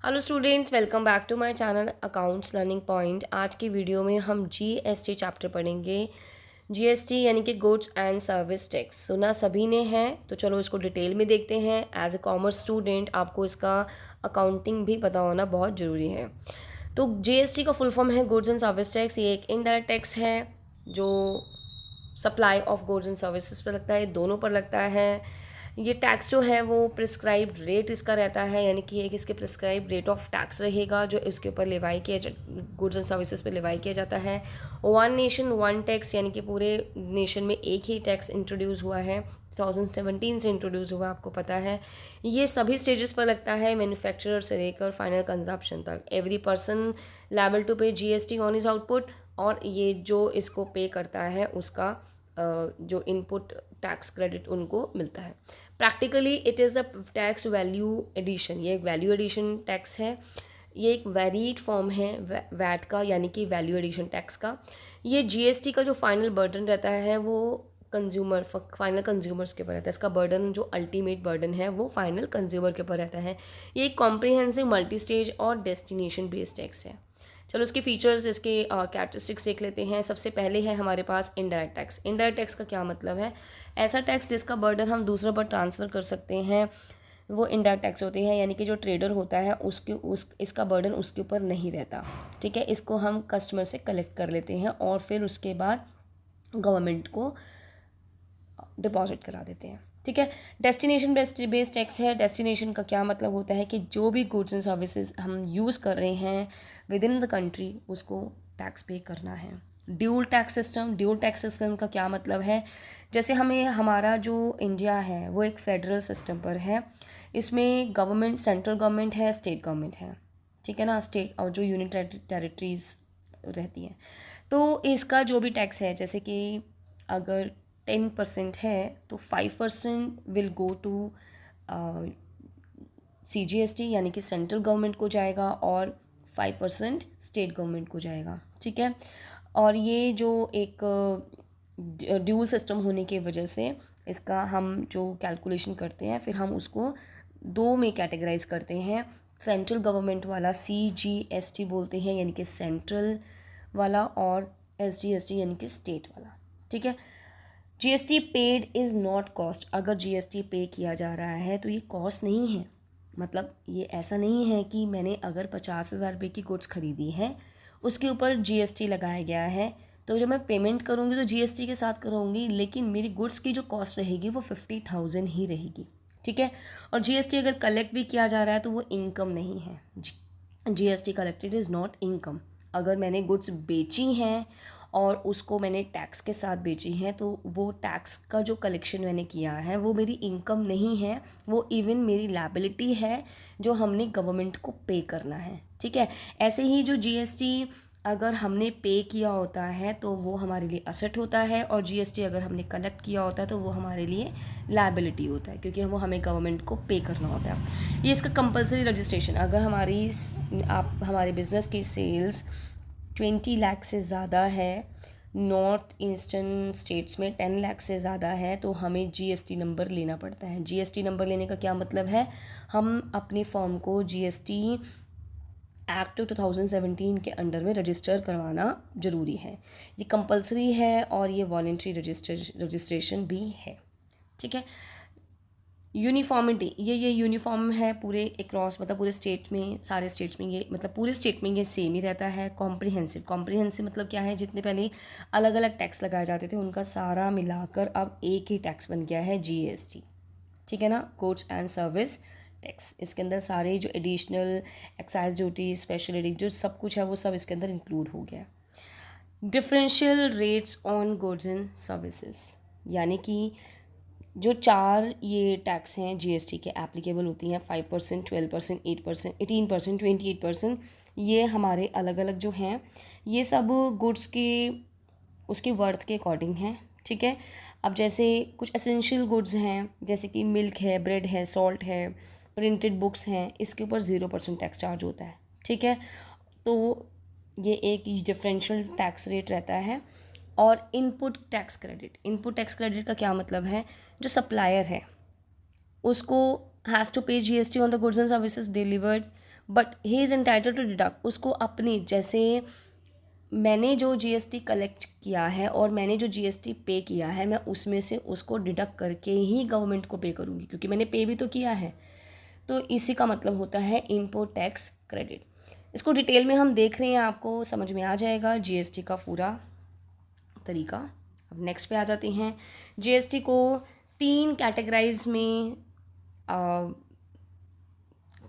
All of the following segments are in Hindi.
Hello students, welcome back to my channel accounts learning point. आज की वीडियो में हम जीएसटी चैप्टर पढ़ेंगे। जीएसटी यानी कि गुड्स एंड सर्विस टैक्स सुना सभी ने है, तो चलो इसको डिटेल में देखते हैं। एज ए कॉमर्स स्टूडेंट आपको इसका अकाउंटिंग भी पता होना बहुत ज़रूरी है। तो जीएसटी का फुल फॉर्म है गुड्स एंड सर्विस टैक्स। ये एक इनडायरेक्ट टैक्स है जो supply of goods and services पर लगता है, दोनों पर लगता है। ये टैक्स जो है वो प्रिस्क्राइब्ड रेट इसका रहता है, यानी कि एक इसके प्रिस्क्राइब रेट ऑफ टैक्स रहेगा जो इसके ऊपर लेवाई किया गुड्स एंड सर्विसेज पर लेवाई किया जाता है। वन नेशन वन टैक्स, यानी कि पूरे नेशन में एक ही टैक्स इंट्रोड्यूस हुआ है, 2017 से इंट्रोड्यूस हुआ, आपको पता है। ये सभी स्टेजेस पर लगता है, मैन्युफैक्चरर से लेकर फाइनल कंजप्शन तक। एवरी पर्सन लायबल टू पे जीएसटी ऑन इज आउटपुट, और ये जो इसको पे करता है उसका जो इनपुट टैक्स क्रेडिट उनको मिलता है। Practically it is a tax value addition. ये एक वैल्यू एडिशन टैक्स है। ये एक वेरीड फॉर्म है वैट का, यानी कि वैल्यू एडिशन टैक्स का। ये जीएसटी का जो फाइनल बर्डन रहता है वो कंज्यूमर फाइनल कंज्यूमर्स के ऊपर रहता है। इसका बर्डन जो अल्टीमेट बर्डन है वो फाइनल कंज्यूमर के ऊपर रहता है। ये एक कॉम्प्रिहेंसिव मल्टी स्टेज और डेस्टिनेशन बेस्ड टैक्स है। चलो इसके फीचर्स, इसके कैरेक्टरिस्टिक्स देख लेते हैं। सबसे पहले है हमारे पास इनडायरेक्ट टैक्स। इनडायरेक्ट टैक्स का क्या मतलब है? ऐसा टैक्स जिसका बर्डन हम दूसरों पर ट्रांसफ़र कर सकते हैं, वो इनडायरेक्ट टैक्स होते हैं। यानी कि जो ट्रेडर होता है इसका बर्डन उसके ऊपर नहीं रहता। ठीक है, इसको हम कस्टमर से कलेक्ट कर लेते हैं और फिर उसके बाद गवर्नमेंट को डिपॉजिट करा देते हैं। ठीक है। डेस्टिनेशन बेस्ड टैक्स है। डेस्टिनेशन का क्या मतलब होता है कि जो भी गुड्स एंड सर्विसेज हम यूज़ कर रहे हैं विद इन द कंट्री उसको टैक्स पे करना है। Dual tax system. Dual tax system का क्या मतलब है? जैसे हमारा जो इंडिया है वो एक फेडरल सिस्टम पर है। इसमें गवर्नमेंट, सेंट्रल गवर्नमेंट है, स्टेट गवर्नमेंट है। ठीक है ना, स्टेट और जो यूनिट टेरिटरीज रहती हैं। तो इसका जो भी टैक्स है, जैसे कि अगर 10% है तो 5% विल गो टू CGST, यानी कि सेंट्रल गवर्नमेंट को जाएगा, और 5% स्टेट गवर्नमेंट को जाएगा। ठीक है। और ये जो एक ड्यूल सिस्टम होने की वजह से इसका हम जो कैलकुलेशन करते हैं फिर हम उसको दो में कैटेगराइज करते हैं। सेंट्रल गवर्नमेंट वाला CGST बोलते हैं, यानी कि सेंट्रल वाला, और SGST यानी कि स्टेट वाला। ठीक है। GST paid is not cost. अगर GST पे किया जा रहा है तो ये कॉस्ट नहीं है। मतलब ये ऐसा नहीं है कि मैंने अगर 50,000 रुपये की गुड्स खरीदी है उसके ऊपर GST लगाया गया है, तो जब मैं पेमेंट करूँगी तो GST के साथ करूँगी, लेकिन मेरी गुड्स की जो कॉस्ट रहेगी वो 50,000 ही रहेगी। ठीक है। और GST अगर कलेक्ट भी किया जा रहा है तो वो इनकम नहीं है। GST collected is not income. अगर मैंने गुड्स बेची हैं और उसको मैंने टैक्स के साथ बेची हैं तो वो टैक्स का जो कलेक्शन मैंने किया है वो मेरी इनकम नहीं है, वो इवन मेरी लायबिलिटी है जो हमने गवर्नमेंट को पे करना है। ठीक है। ऐसे ही जो GST अगर हमने पे किया होता है तो वो हमारे लिए असेट होता है, और GST अगर हमने कलेक्ट किया होता है तो वो हमारे लिए लायबिलिटी होता है, क्योंकि वो हमें गवर्नमेंट को पे करना होता है। ये इसका कंपलसरी रजिस्ट्रेशन। अगर हमारे बिज़नेस की सेल्स 20 लाख से ज़्यादा है, नॉर्थ ईस्टर्न स्टेट्स में 10 लाख से ज़्यादा है, तो हमें GST नंबर लेना पड़ता है। GST नंबर लेने का क्या मतलब है? हम अपनी फॉर्म को GST एक्ट 2017 के अंडर में रजिस्टर करवाना ज़रूरी है। ये कंपलसरी है और ये वॉलेंट्री रजिस्ट्रेशन भी है। ठीक है। यूनिफॉर्मिटी, ये यूनिफॉर्म है पूरे अक्रॉस, मतलब पूरे स्टेट में, सारे स्टेट्स में ये, मतलब पूरे स्टेट में ये सेम ही रहता है। कॉम्प्रिहेंसिव, कॉम्प्रिहेंसिव मतलब क्या है? जितने पहले अलग अलग टैक्स लगाए जाते थे उनका सारा मिलाकर अब एक ही टैक्स बन गया है GST। ठीक है ना, गुड्स एंड सर्विस टैक्स। इसके अंदर सारे जो additional excise duty, special duty, जो सब कुछ है वो सब इसके अंदर इंक्लूड हो गया। Differential rates on goods and services, यानी कि जो चार ये टैक्स हैं GST के एप्लीकेबल होती हैं, 5%, 12%, 8%, 18%, 28%, ये हमारे अलग अलग जो हैं ये सब गुड्स के उसके वर्थ के अकॉर्डिंग हैं। ठीक है। अब जैसे कुछ एसेंशियल गुड्स हैं, जैसे कि मिल्क है, ब्रेड है, सॉल्ट है, प्रिंटेड बुक्स हैं, इसके ऊपर 0% टैक्स चार्ज होता है। ठीक है। तो ये एक डिफरेंशियल टैक्स रेट रहता है। और input tax credit. Input tax credit का क्या मतलब है? जो सप्लायर है उसको has to pay GST on the goods and services delivered, but he is entitled to deduct, उसको अपनी, जैसे मैंने जो GST कलेक्ट किया है और मैंने जो GST पे किया है, मैं उसमें से उसको डिडक्ट करके ही गवर्नमेंट को पे करूँगी, क्योंकि मैंने पे भी तो किया है। तो इसी का मतलब होता है इम्पोर्ट टैक्स क्रेडिट। इसको डिटेल में हम देख रहे हैं, आपको समझ में आ जाएगा GST का पूरा तरीका। अब नेक्स्ट पे आ जाते हैं। GST को 3 कैटेगराइज में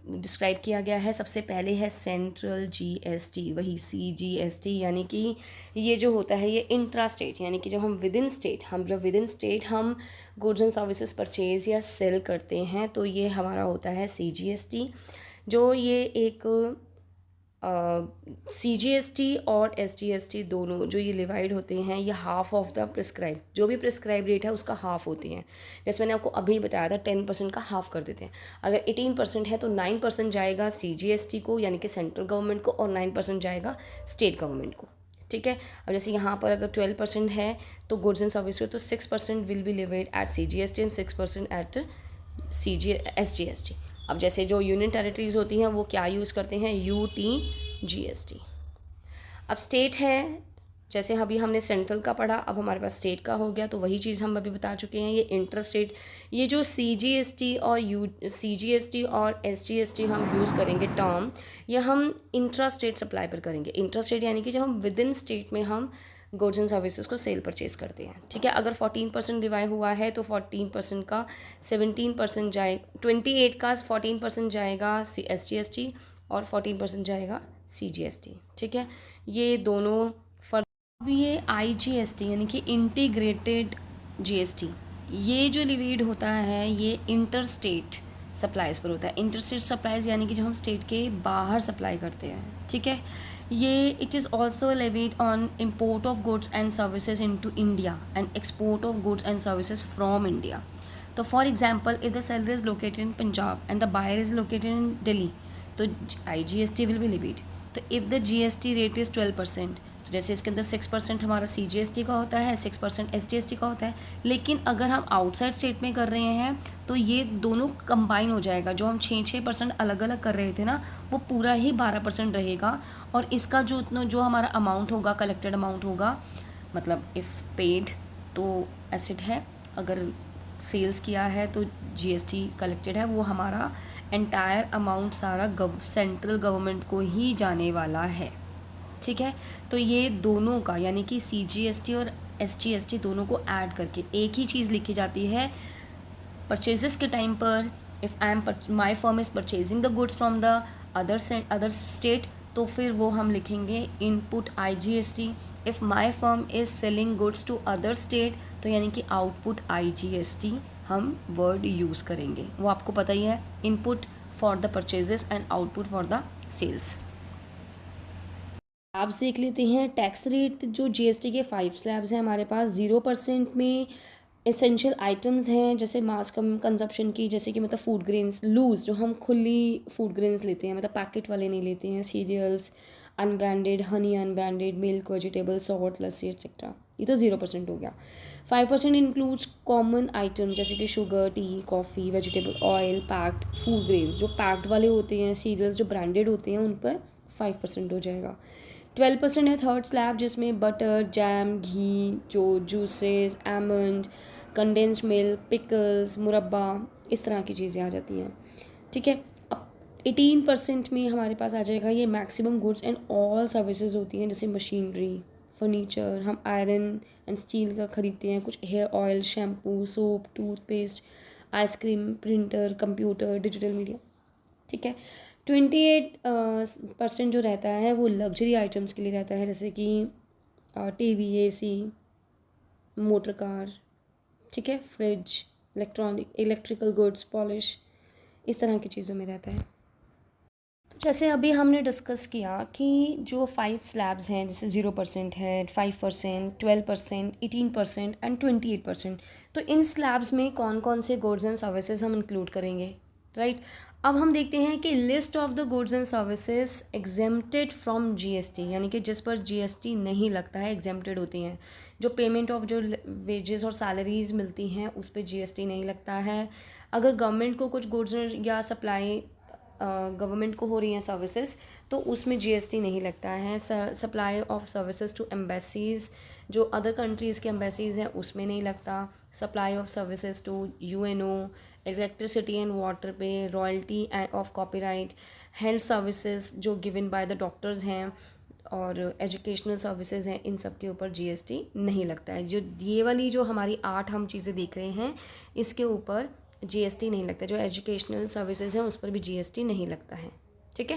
डिस्क्राइब किया गया है। सबसे पहले है सेंट्रल GST, वही CGST, यानी कि ये जो होता है ये इंट्रा स्टेट, यानी कि जब हम विद इन स्टेट हम गुड्स एंड सर्विसेज परचेज या सेल करते हैं, तो ये हमारा होता है CGST। जो ये एक CGST और SGST दोनों जो ये डिवाइड होते हैं, ये हाफ ऑफ द प्रिस्क्राइब, जो भी प्रिस्क्राइब रेट है उसका हाफ होती हैं। जैसे मैंने आपको अभी बताया था 10% का हाफ कर देते हैं। अगर 18% है तो 9% जाएगा CGST को, यानी कि सेंट्रल गवर्नमेंट को, और 9% जाएगा स्टेट गवर्नमेंट को। ठीक है। अब जैसे यहाँ पर अगर 12% है तो गुड्स एंड सर्विस पे, तो 6% will be levied at CGST and 6% at SGST। अब जैसे जो यूनियन टेरिटरीज होती हैं वो क्या यूज़ करते हैं, UTGST। अब स्टेट है, जैसे अभी हमने सेंट्रल का पढ़ा, अब हमारे पास स्टेट का हो गया, तो वही चीज़ हम अभी बता चुके हैं। ये इंटर स्टेट, ये जो CGST और SGST हम यूज़ करेंगे टर्म, ये हम इंट्रा स्टेट सप्लाई पर करेंगे। इंट्रा स्टेट यानी कि जब हम विद इन स्टेट में हम गुड्स एंड सर्विसेज को सेल परचेज करते हैं। ठीक है। अगर 14% डिवाइड हुआ है तो 14% का 17% जाए, 28 का 14% जाएगा SGST और 14% जाएगा CGST। ठीक है। ये दोनों अब ये IGST यानी कि इंटीग्रेटेड GST, ये जो लिवीड होता है ये इंटर स्टेट सप्लाईज़ पर होता है। इंटर स्टेट सप्लाईज़ यानी कि जो हम स्टेट के बाहर सप्लाई करते हैं। ठीक है। ये it is also levied on import of goods and services into India and export of goods and services from India. तो for example, if the seller is located in Punjab and the buyer is located in Delhi, तो IGST विल बी लेविड। तो if the GST rate is 12%, तो जैसे इसके अंदर 6% हमारा CGST का होता है, 6% SGST का होता है। लेकिन अगर हम आउटसाइड स्टेट में कर रहे हैं तो ये दोनों कंबाइन हो जाएगा। जो हम 6% अलग अलग कर रहे थे ना, वो पूरा ही 12% रहेगा। और इसका जो हमारा अमाउंट होगा, कलेक्टेड अमाउंट होगा, मतलब इफ़ पेड तो एसिड है, अगर सेल्स किया है तो GST कलेक्टेड है, वो हमारा एंटायर अमाउंट सारा सेंट्रल गवर्नमेंट को ही जाने वाला है। ठीक है। तो ये दोनों का यानी कि CGST और SGST दोनों को ऐड करके एक ही चीज़ लिखी जाती है परचेजेस के टाइम पर। If my firm is purchasing the goods from the other state, तो फिर वो हम लिखेंगे input IGST। If my firm is selling goods to other state, तो यानी कि आउटपुट IGST हम वर्ड यूज़ करेंगे। वो आपको पता ही है, input for the purchases and output for the sales. Slabs देख लेते हैं। टैक्स रेट जो GST के 5 स्लैब्स हैं हमारे पास। 0% में एसेंशियल आइटम्स हैं, जैसे मास कंजप्शन की, जैसे कि मतलब फूड ग्रेन्स लूज़, जो हम खुली फूड ग्रेन्स लेते हैं, मतलब पैकेट वाले नहीं लेते हैं, cereals, unbranded, honey unbranded, milk, vegetable, salt, lassi etcetera, ये तो 0% हो गया। 5% इंक्लूड्स कॉमन आइटम, जैसे कि sugar, T, coffee, vegetable oil, packed food grains, जो पैक्ड वाले होते हैं, सीरियल्स जो ब्रांडेड होते हैं, उन पर 5% हो जाएगा। 12% है थर्ड स्लैब, जिसमें बटर, जैम, घी, जो juices, almond, condensed milk, pickles, मुरब्बा, इस तरह की चीज़ें आ जाती हैं। ठीक है। अब 18% में हमारे पास आ जाएगा ये maximum goods and all services होती हैं, जैसे मशीनरी, फर्नीचर, हम आयरन एंड स्टील का ख़रीदते हैं, कुछ hair oil, shampoo, soap, toothpaste, ice cream, printer, computer, digital media. ठीक है। 28% जो रहता है वो लग्जरी आइटम्स के लिए रहता है, जैसे कि TV, AC, मोटर कार, ठीक है, फ्रिज, इलेक्ट्रिकल गुड्स, पॉलिश, इस तरह की चीज़ों में रहता है। तो जैसे अभी हमने डिस्कस किया कि जो 5 स्लैब्स हैं, जैसे 0% है, 5%, 12%, 18% एंड 28%, तो इन स्लैब्स में कौन कौन से गुड्स एंड सर्विसेज हम इंक्लूड करेंगे। राइट। अब हम देखते हैं कि list of the goods and services exempted from GST, यानी कि जिस पर जीएसटी नहीं लगता है, एग्जेम्प्टेड होती हैं। जो पेमेंट ऑफ जो वेजेस और सैलरीज मिलती हैं उस पर जीएसटी नहीं लगता है। अगर गवर्नमेंट को कुछ गुड्स या सप्लाई गवर्नमेंट को हो रही हैं सर्विसेज, तो उसमें जीएसटी नहीं लगता है। Supply of services to embassies, जो अदर कंट्रीज़ के एम्बेसीज हैं उसमें नहीं लगता। Supply of services to UNO, electricity and water पे, royalty of copyright, health services जो गिवन बाय द डॉक्टर्स हैं, और एजुकेशनल सर्विसेज हैं, इन सब के ऊपर जीएसटी नहीं लगता है। जो ये वाली जो हमारी 8 हम चीज़ें देख रहे हैं इसके ऊपर जीएसटी नहीं लगता। जो एजुकेशनल सर्विसेज हैं उस पर भी जीएसटी नहीं लगता है, ठीक है।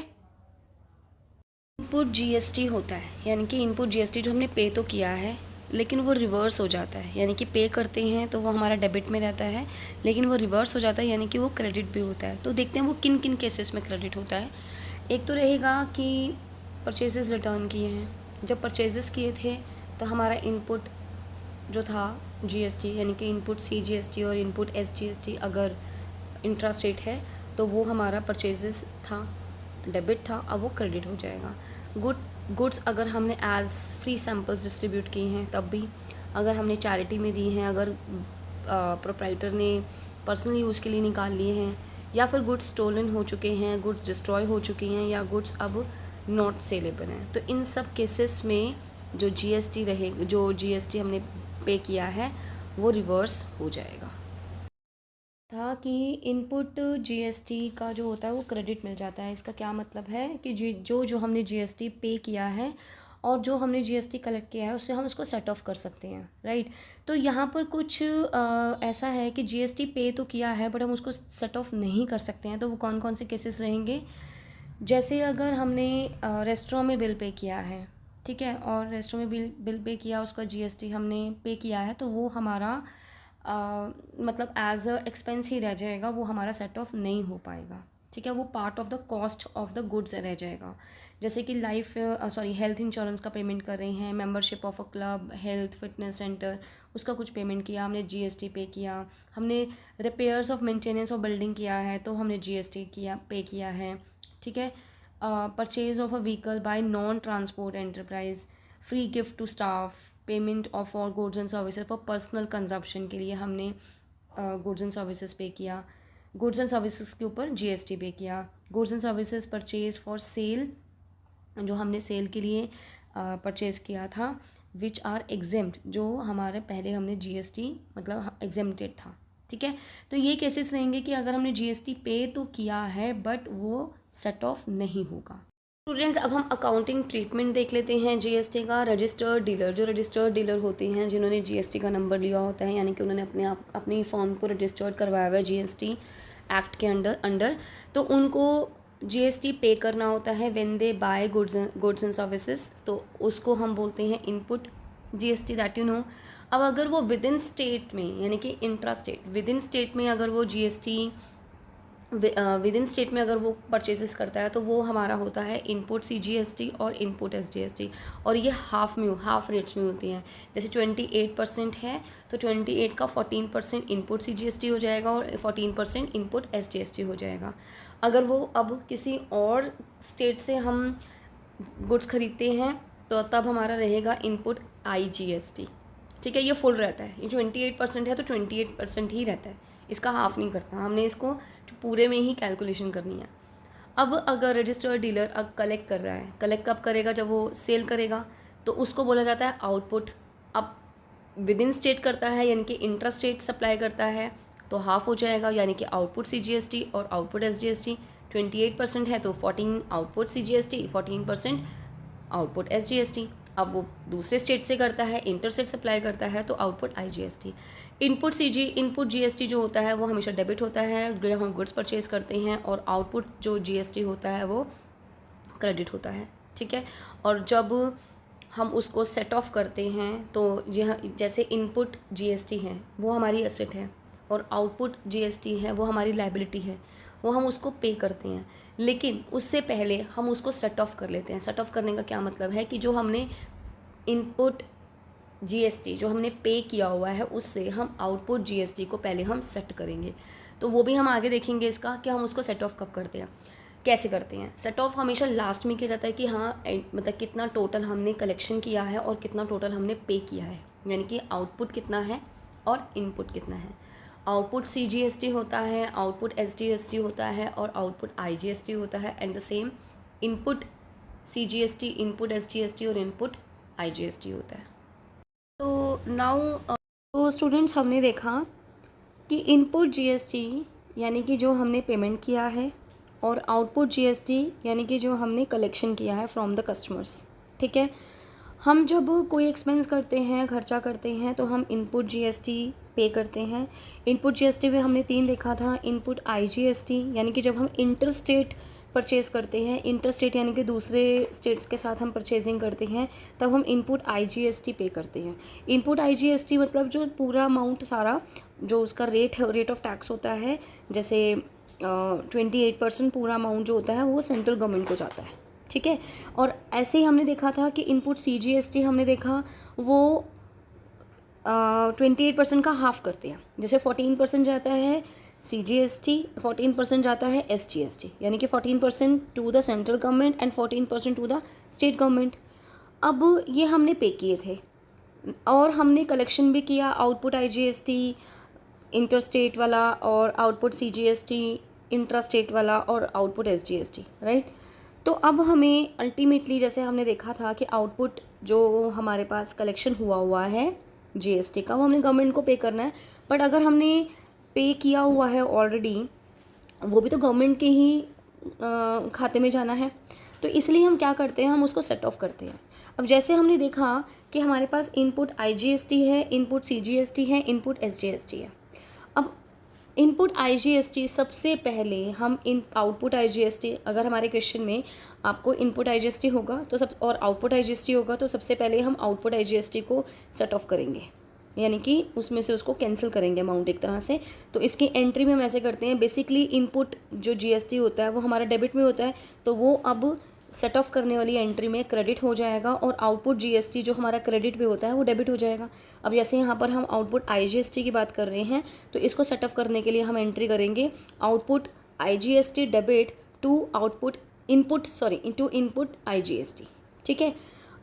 इनपुट जीएसटी होता है, यानी कि इनपुट जीएसटी जो हमने पे तो किया है लेकिन वो रिवर्स हो जाता है, यानी कि पे करते हैं तो वो हमारा डेबिट में रहता है, लेकिन वो रिवर्स हो जाता है यानी कि वो क्रेडिट भी होता है। तो देखते हैं वो किन किन केसेस में क्रेडिट होता है। एक तो रहेगा कि परचेजेस रिटर्न किए हैं, जब परचेजेस किए थे तो हमारा इनपुट जो था जीएसटी, यानी कि इनपुट सीजीएसटी और इनपुट एसजीएसटी अगर इंट्रास्ट रेट है तो वो हमारा परचेजेस था, डेबिट था, अब वो क्रेडिट हो जाएगा। गुड्स अगर हमने एज फ्री सैम्पल्स डिस्ट्रीब्यूट किए हैं तब भी, अगर हमने चैरिटी में दी हैं, अगर प्रोप्राइटर ने पर्सनल यूज़ के लिए निकाल लिए हैं, या फिर गुड्स स्टोलन हो चुके हैं, गुड्स डिस्ट्रॉय हो चुकी हैं, या गुड्स अब नॉट सेलेबल हैं, तो इन सब केसेस में जो जीएसटी रहेगा, जो जीएसटी हमने पे किया है वो रिवर्स हो जाएगा। था कि इनपुट जीएसटी का जो होता है वो क्रेडिट मिल जाता है। इसका क्या मतलब है कि जो हमने जीएसटी पे किया है और जो हमने जीएसटी कलेक्ट किया है उससे हम उसको सेट ऑफ कर सकते हैं, राइट। तो यहाँ पर कुछ ऐसा है कि जीएसटी पे तो किया है बट हम उसको सेट ऑफ नहीं कर सकते हैं। तो वो कौन कौन से केसेस रहेंगे, जैसे अगर हमने रेस्टोरेंट में बिल पे किया है, ठीक है, और रेस्टोरेंट में बिल पे किया, उसका जीएसटी हमने पे किया है, तो वो हमारा मतलब एज अ एक्सपेंस ही रह जाएगा, वो हमारा सेट ऑफ नहीं हो पाएगा, ठीक है। वो part of the cost of the goods रह जाएगा। जैसे कि हेल्थ इंश्योरेंस का पेमेंट कर रहे हैं, membership of a club, health fitness centre, उसका कुछ पेमेंट किया, हमने जीएसटी पे किया। हमने repairs of maintenance of building किया है तो हमने जीएसटी पे किया है, ठीक है। Purchase of a vehicle by non transport enterprise, free gift to staff, payment of और goods and services for personal consumption के लिए हमने गुड्स एंड सर्विसेज पे किया। गुड्स एंड सर्विसेज के ऊपर जीएसटी पे किया। Goods and services purchase for sale, जो हमने सेल के लिए परचेज़ किया था, विच आर एग्जेम्प्ट, जो हमारे पहले हमने जीएसटी मतलब एग्जेम्प्टेड था, ठीक है। तो ये केसेस रहेंगे कि अगर हमने जीएसटी पे तो किया है बट वो सेट ऑफ नहीं होगा। स्टूडेंट्स, अब हम अकाउंटिंग ट्रीटमेंट देख लेते हैं जीएसटी का। रजिस्टर्ड डीलर, जो रजिस्टर्ड डीलर होते हैं जिन्होंने जीएसटी का नंबर लिया होता है, यानी कि उन्होंने अपनी फॉर्म को रजिस्टर्ड करवाया हुआ है जीएसटी एक्ट के अंडर, तो उनको जीएसटी पे करना होता है when they buy goods and services, तो उसको हम बोलते हैं input GST, that you know. अब अगर वो विद इन स्टेट में, यानी कि intra state, within state में अगर वो जीएसटी विद इन स्टेट में अगर वो परचेजेस करता है तो वो हमारा होता है इनपुट सीजीएसटी और इनपुट एसजीएसटी, और ये हाफ रेट्स में होती हैं। जैसे 28% है तो 28 का 14% इनपुट सीजीएसटी हो जाएगा और 14% इनपुट एसजीएसटी हो जाएगा। अगर वो अब किसी और स्टेट से हम गुड्स खरीदते हैं तो तब हमारा रहेगा इनपुट आईजीएसटी, ठीक है। ये फुल रहता है, ये 28% है तो 28% ही रहता है, इसका हाफ नहीं करता, हमने इसको पूरे में ही कैलकुलेशन करनी है। अब अगर रजिस्टर्ड डीलर अब कलेक्ट कर रहा है, कलेक्ट कब करेगा, जब वो सेल करेगा, तो उसको बोला जाता है आउटपुट। अब विद इन स्टेट करता है यानी कि इंट्रा स्टेट सप्लाई करता है तो हाफ हो जाएगा, यानी कि आउटपुट सीजीएसटी और आउटपुट एसजीएसटी। 28% है तो 14 आउटपुट सीजीएसटी, 14% आउटपुट एसजीएसटी। अब वो दूसरे स्टेट से करता है, इंटर स्टेट सप्लाई करता है तो आउटपुट आईजीएसटी। इनपुट जीएसटी जो होता है वो हमेशा डेबिट होता है जब हम गुड्स परचेज करते हैं, और आउटपुट जो जीएसटी होता है वो क्रेडिट होता है, ठीक है। और जब हम उसको सेट ऑफ करते हैं तो यह जैसे इनपुट जीएसटी है वो हमारी एसेट है और आउटपुट जीएसटी है वो हमारी लायबिलिटी है, वो हम उसको पे करते हैं, लेकिन उससे पहले हम उसको सेट ऑफ कर लेते हैं। सेट ऑफ करने का क्या मतलब है कि जो हमने इनपुट जीएसटी जो हमने पे किया हुआ है उससे हम आउटपुट जीएसटी को पहले हम सेट करेंगे। तो वो भी हम आगे देखेंगे इसका कि हम उसको सेट ऑफ कब करते हैं, कैसे करते हैं। सेट ऑफ हमेशा लास्ट में किया जाता है कि हाँ मतलब कितना टोटल हमने कलेक्शन किया है और कितना टोटल हमने पे किया है, यानी कि आउटपुट कितना है और इनपुट कितना है। आउटपुट सीजीएसटी होता है, आउटपुट एसजीएसटी होता है और आउटपुट आईजीएसटी होता है। And the same input CGST, input SGST और इनपुट आईजीएसटी होता है। तो नाउ तो स्टूडेंट्स हमने देखा कि इनपुट जीएसटी यानी कि जो हमने पेमेंट किया है और आउटपुट जीएसटी यानी कि जो हमने कलेक्शन किया है फ्रॉम द कस्टमर्स। ठीक है, हम जब कोई एक्सपेंस करते हैं, खर्चा करते हैं, तो हम इनपुट जीएसटी पे करते हैं। इनपुट जीएसटी में हमने 3 देखा था। इनपुट आईजीएसटी यानी कि जब हम इंटर स्टेट परचेज़ करते हैं, इंटर स्टेट यानी कि दूसरे स्टेट्स के साथ हम परचेजिंग करते हैं, तब हम इनपुट आईजीएसटी पे करते हैं। इनपुट आईजीएसटी मतलब जो पूरा अमाउंट सारा जो उसका रेट है, रेट ऑफ टैक्स होता है, जैसे 28% पूरा अमाउंट जो होता है वो सेंट्रल गवर्नमेंट को जाता है। ठीक है, और ऐसे ही हमने देखा था कि इनपुट सीजीएसटी हमने देखा वो 28% का हाफ करते हैं। जैसे 14% जाता है सीजीएसटी, 14% जाता है एसजीएसटी, यानी कि 14% टू द सेंट्रल गवर्नमेंट एंड 14% टू द स्टेट गवर्नमेंट। अब ये हमने पे किए थे और हमने कलेक्शन भी किया, आउटपुट आईजीएसटी इंटर स्टेट वाला और आउटपुट सीजीएसटी इंट्रा स्टेट वाला और आउटपुट एसजीएसटी, राइट। तो अब हमें अल्टीमेटली जैसे हमने देखा था कि आउटपुट जो हमारे पास कलेक्शन हुआ है जीएसटी का, वो हमने गवर्नमेंट को पे करना है। बट अगर हमने पे किया हुआ है ऑलरेडी, वो भी तो गवर्नमेंट के ही खाते में जाना है। तो इसलिए हम क्या करते हैं, हम उसको सेट ऑफ करते हैं। अब जैसे हमने देखा कि हमारे पास इनपुट आईजीएसटी है, इनपुट सीजीएसटी है, इनपुट एसजीएसटी है। अब इनपुट आईजीएसटी सबसे पहले हम इन आउटपुट आईजीएसटी, अगर हमारे क्वेश्चन में आपको इनपुट आईजीएसटी होगा तो सब और आउटपुट आईजीएसटी होगा, तो सबसे पहले हम आउटपुट आईजीएसटी को सेट ऑफ करेंगे, यानी कि उसमें से उसको कैंसिल करेंगे अमाउंट एक तरह से। तो इसकी एंट्री में हम ऐसे करते हैं, बेसिकली इनपुट जो जीएसटी होता है वो हमारा डेबिट में होता है, तो वो अब सेट ऑफ करने वाली एंट्री में क्रेडिट हो जाएगा और आउटपुट जीएसटी जो हमारा क्रेडिट पे होता है वो डेबिट हो जाएगा। अब जैसे यहाँ पर हम आउटपुट आईजीएसटी की बात कर रहे हैं, तो इसको सेट ऑफ करने के लिए हम एंट्री करेंगे output IGST debit to output input to input IGST. ठीक है,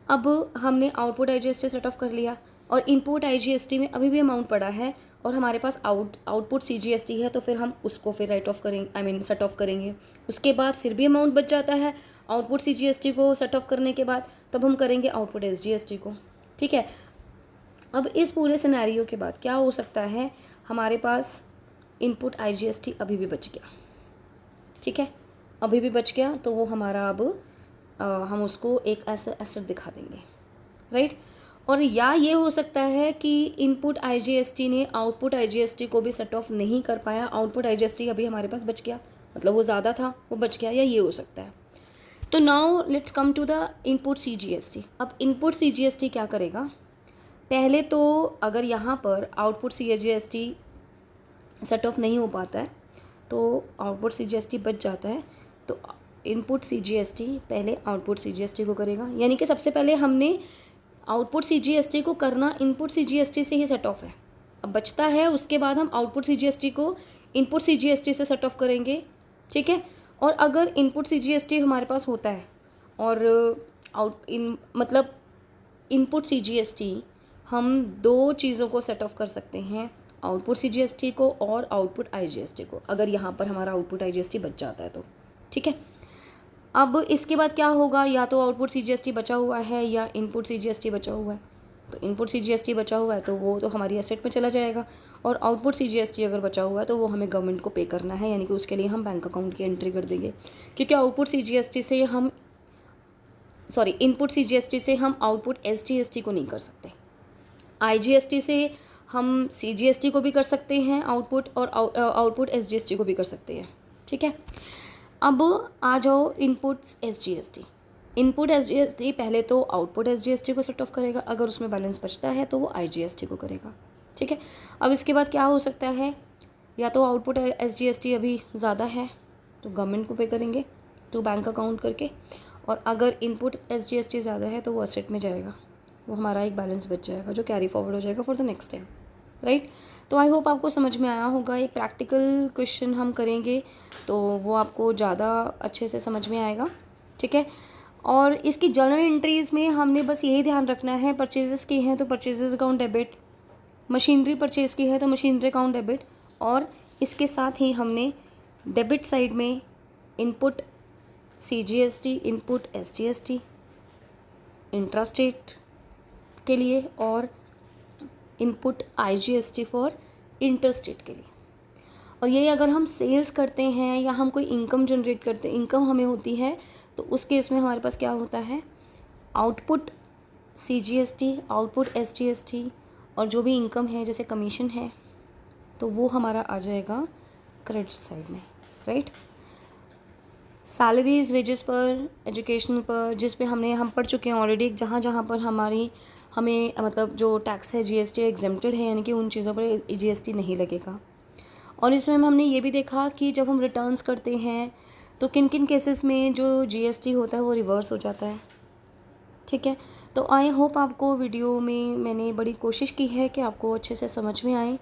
अब हमने आउटपुट आईजीएसटी सेट ऑफ कर लिया और इनपुट आईजीएसटी में अभी भी अमाउंट पड़ा है और हमारे पास आउटपुट सीजीएसटी है, तो फिर हम उसको फिर राइट ऑफ करेंगे, सेट ऑफ करेंगे। उसके बाद फिर भी अमाउंट बच जाता है आउटपुट सीजीएसटी को सेट ऑफ करने के बाद, तब हम करेंगे आउटपुट एसजीएसटी को। ठीक है, अब इस पूरे सिनेरियो के बाद क्या हो सकता है, हमारे पास इनपुट आईजीएसटी अभी भी बच गया। ठीक है, अभी भी बच गया, तो वो हमारा अब हम उसको एक ऐसा एसेट दिखा देंगे, राइट। और या ये हो सकता है कि इनपुट आईजीएसटी ने आउटपुट आईजीएसटी को भी सेट ऑफ नहीं कर पाया, आउटपुट आईजीएसटी अभी हमारे पास बच गया, मतलब वो ज़्यादा था वो बच गया, या ये हो सकता है। तो now let's come to the input CGST. अब इनपुट सीजीएसटी क्या करेगा, पहले तो अगर यहाँ पर आउटपुट सीजीएसटी सेट ऑफ नहीं हो पाता है तो आउटपुट सीजीएसटी बच जाता है, तो इनपुट सीजीएसटी पहले आउटपुट सीजीएसटी को करेगा, यानी कि सबसे पहले हमने आउटपुट सीजीएसटी को करना इनपुट सीजीएसटी से ही सेट ऑफ है। अब बचता है, उसके बाद हम आउटपुट सीजीएसटी को इनपुट सीजीएसटी से सेट ऑफ करेंगे। ठीक है, और अगर इनपुट सीजीएसटी हमारे पास होता है और मतलब इनपुट सीजीएसटी हम 2 चीज़ों को सेट ऑफ कर सकते हैं, आउटपुट सीजीएसटी को और आउटपुट आईजीएसटी को, अगर यहाँ पर हमारा आउटपुट आईजीएसटी बच जाता है तो। ठीक है, अब इसके बाद क्या होगा, या तो आउटपुट सीजीएसटी बचा हुआ है या इनपुट सीजीएसटी बचा हुआ है। तो इनपुट सीजीएसटी बचा हुआ है तो वो तो हमारी एसेट में चला जाएगा, और आउटपुट सीजीएसटी अगर बचा हुआ है तो वो हमें गवर्नमेंट को पे करना है, यानी कि उसके लिए हम बैंक अकाउंट की एंट्री कर देंगे। क्योंकि आउटपुट सीजीएसटी से हम इनपुट सीजीएसटी से हम आउटपुट एसजीएसटी को नहीं कर सकते, आईजीएसटी से हम सीजीएसटी को भी कर सकते हैं आउटपुट, और आउटपुट एसजीएसटी को भी कर सकते हैं। ठीक है, अब आ जाओ इनपुट एसजीएसटी। इनपुट एसजीएसटी पहले तो आउटपुट एसजीएसटी को सेट ऑफ करेगा, अगर उसमें बैलेंस बचता है तो वो आईजीएसटी को करेगा। ठीक है, अब इसके बाद क्या हो सकता है, या तो आउटपुट एसजीएसटी अभी ज़्यादा है तो गवर्नमेंट को पे करेंगे तो बैंक अकाउंट करके, और अगर इनपुट एसजीएसटी ज़्यादा है तो वो एसेट में जाएगा। वो हमारा एक बैलेंस बच जाएगा जो कैरी फॉरवर्ड हो जाएगा for the next time, right. तो आई होप आपको समझ में आया होगा। एक प्रैक्टिकल क्वेश्चन हम करेंगे तो वो आपको ज़्यादा अच्छे से समझ में आएगा, ठीक है। और इसकी जर्नल एंट्रीज़ में हमने बस यही ध्यान रखना है, परचेजेस की हैं तो purchases account debit, machinery purchase की है तो मशीनरी अकाउंट डेबिट, और इसके साथ ही हमने डेबिट साइड में input CGST, input SGST intrastate के लिए, और इनपुट IGST फॉर इंटरस्टेट के लिए। और ये अगर हम सेल्स करते हैं या हम कोई इनकम जनरेट करते हैं, इनकम हमें होती है, तो उस केस में हमारे पास क्या होता है, आउटपुट CGST, आउटपुट SGST, और जो भी इनकम है जैसे कमीशन है तो वो हमारा आ जाएगा क्रेडिट साइड में, राइट। सैलरीज, वेजेस पर, एजुकेशनल पर, जिस पे हम पढ़ चुके हैं ऑलरेडी, जहाँ जहाँ पर हमें मतलब जो टैक्स है GST एग्जेम्प्टेड है, यानी कि उन चीज़ों पर GST नहीं लगेगा। और इसमें हमने ये भी देखा कि जब हम रिटर्न्स करते हैं तो किन किन केसेस में जो GST होता है वो रिवर्स हो जाता है, ठीक है। तो आई होप आपको वीडियो में मैंने बड़ी कोशिश की है कि आपको अच्छे से समझ में आए।